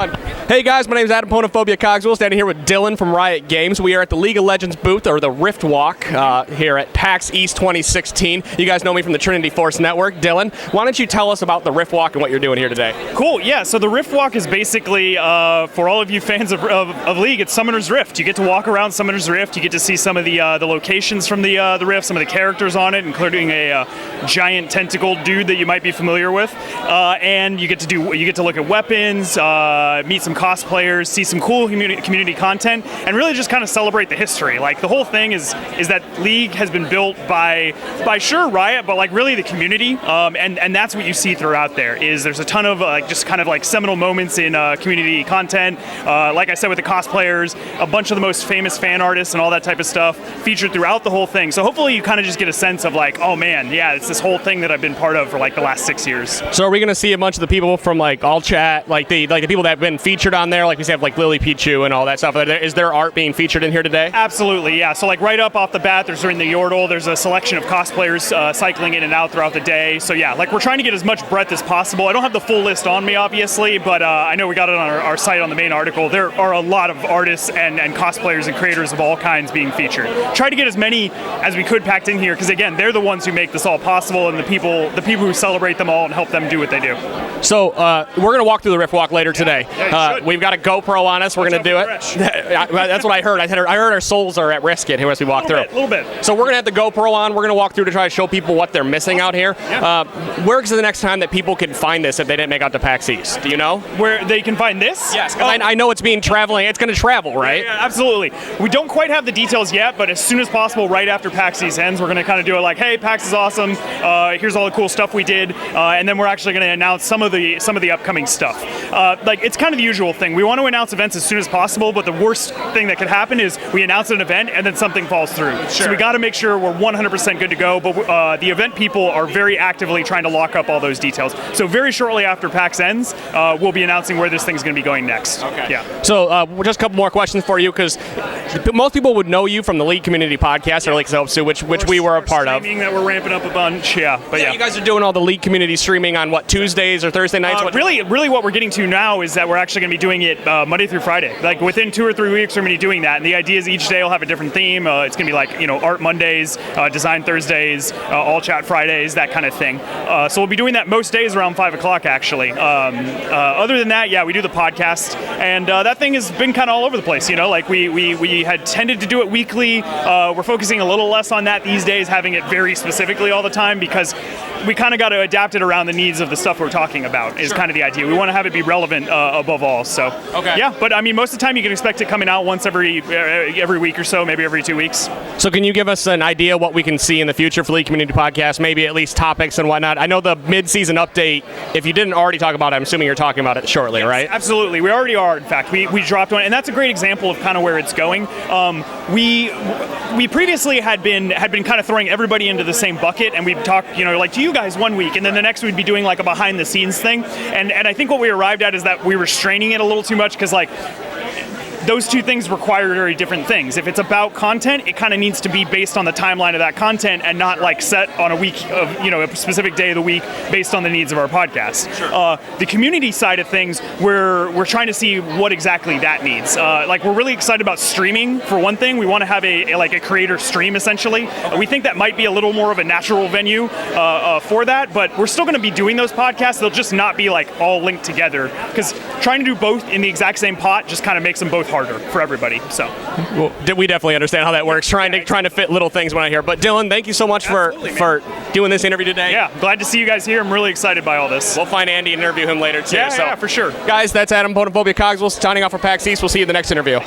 Hey guys, my name is Adam Ponophobia Cogswell, standing here with Dillon from Riot Games. We are at the League of Legends booth, or the Rift Walk, here at PAX East 2016. You guys know me from the Trinity Force Network. Dillon, why don't you tell us about the Rift Walk and what you're doing here today? Cool, yeah, so the Rift Walk is basically, for all of you fans of League, it's Summoner's Rift. You get to walk around Summoner's Rift, you get to see some of the locations from the Rift, some of the characters on it, including a giant tentacled dude that you might be familiar with, and you get to look at weapons, meet some cosplayers, see some cool community content, and really just kind of celebrate the history. Like, the whole thing is that League has been built by sure Riot, but like really the community, and that's what you see throughout there. There's a ton of just kind of like seminal moments in community content. Like I said, with the cosplayers, a bunch of the most famous fan artists and all that type of stuff featured throughout the whole thing. So hopefully you kind of just get a sense of like, oh man, yeah, it's this whole thing that I've been part of for like the last 6 years. So are we going to see a bunch of the people from like all chat, like the people that have been featured on there, like we have like Lily Pichu and all that stuff? Is there art being featured in here today? Absolutely, yeah. So like right up off the bat, during the Yordle, there's a selection of cosplayers cycling in and out throughout the day. So yeah, like we're trying to get as much breadth as possible. I don't have the full list on me, obviously, but I know we got it on our site on the main article. There are a lot of artists and cosplayers and creators of all kinds being featured. Try to get as many as we could packed in here, because again, they're the ones who make this all possible, and the people who celebrate them all and help them do what they do. So we're going to walk through the Rift Walk later today. Yeah, we've got a GoPro on us. We're going to do it. That's what I heard. I heard our souls are at risk here as we walk through. A little bit. So we're going to have the GoPro on. We're going to walk through to try to show people what they're missing out here. Yeah. Where's the next time that people can find this if they didn't make out to PAX East? Do you know? Where they can find this? Yes, because I know it's traveling. It's going to travel, right? Yeah, absolutely. We don't quite have the details yet, but as soon as possible, right after PAX East ends, we're going to kind of do it like, hey, PAX is awesome. Here's all the cool stuff we did, and then we're actually going to announce some of the upcoming stuff. Like, it's kind of the usual thing. We want to announce events as soon as possible, but the worst thing that could happen is we announce an event and then something falls through. Sure. So we got to make sure we're 100% good to go, but the event people are very actively trying to lock up all those details. So very shortly after PAX ends, we'll be announcing where this thing's going to be going next. Okay. Yeah. So just a couple more questions for you, because most people would know you from the League Community Podcast, or League Soapsu, which we were a part of. That we're ramping up a bunch, but you guys are doing all the League Community streaming on what, Tuesdays or Thursday nights? Really what we're getting to now is that we're actually going to be doing it Monday through Friday. Like within 2 or 3 weeks, we're going to be doing that. And the idea is each day will have a different theme. It's going to be like, Art Mondays, Design Thursdays, All Chat Fridays, that kind of thing. So we'll be doing that most days around 5 o'clock, actually. Other than that, yeah, we do the podcast. And that thing has been kind of all over the place. Like we had tended to do it weekly. We're focusing a little less on that these days, having it very specifically all the time, because we kind of got to adapt it around the needs of the stuff we're talking about, is kind of the idea. We want to have it be relevant above all. So, okay. Yeah, but I mean, most of the time you can expect it coming out once every week or so, maybe every 2 weeks. So can you give us an idea what we can see in the future for League Community Podcast, maybe at least topics and whatnot? I know the mid-season update, if you didn't already talk about it, I'm assuming you're talking about it shortly, yes, right? Absolutely. We already are, in fact. We dropped one, and that's a great example of kind of where it's going. We previously had been kind of throwing everybody into the same bucket, and we'd talk, like to you guys one week, and then the next we'd be doing like a behind the scenes thing. And I think what we arrived at is that we were straining it a little too much, because like those two things require very different things. If it's about content, it kind of needs to be based on the timeline of that content and not like set on a week of, a specific day of the week based on the needs of our podcast. Sure. The community side of things, we're trying to see what exactly that needs. Like we're really excited about streaming, for one thing. We want to have a creator stream, essentially. We think that might be a little more of a natural venue for that, but we're still going to be doing those podcasts. They'll just not be like all linked together, because trying to do both in the exact same pot just kind of makes them both harder for everybody. So we definitely understand how that works, trying to fit little things when I hear. But Dillon, thank you so much for doing this interview today. Yeah, glad to see you guys here. I'm really excited by all this. We'll find Andy and interview him later too. Yeah, for sure. Guys, that's Adam Ponophobia Cogswell signing off for PAX East. We'll see you in the next interview.